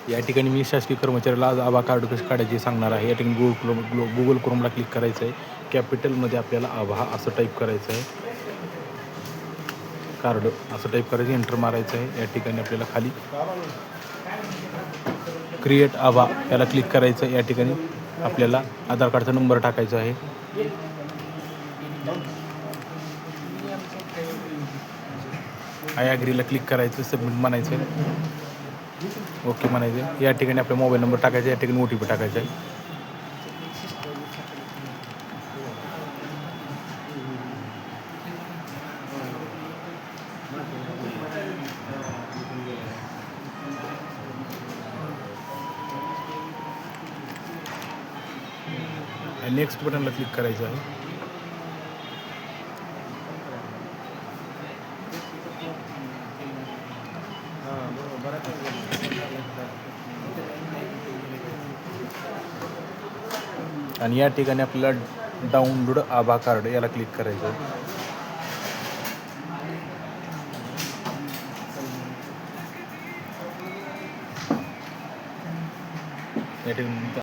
या ठिकाणी मी शासकीय कर्मचाऱ्याला आज आभा कार्ड कशी काढायची सांगणार आहे. या ठिकाणी गुगल क्रोमला क्लिक करायचं आहे. कॅपिटलमध्ये आपल्याला आभा असं टाईप करायचं आहे. कार्ड असं टाईप करायचं, एंटर मारायचं आहे. या ठिकाणी आपल्याला खाली क्रिएट आभा याला क्लिक करायचं आहे. या ठिकाणी आपल्याला आधार कार्डचा नंबर टाकायचा आहे. आय ॲग्रीला क्लिक करायचं, सबमिट म्हणायचं आहे, ओके म्हणायचं. या ठिकाणी आपला मोबाईल नंबर टाकायचा, या ठिकाणी OTP टाकायचा आहे. नेक्स्ट बटनला क्लिक करायचं आहे. आणि या ठिकाणी आपल्याला डाउनलोड आभा कार्ड याला क्लिक करायचं आहे. या ठिकाणी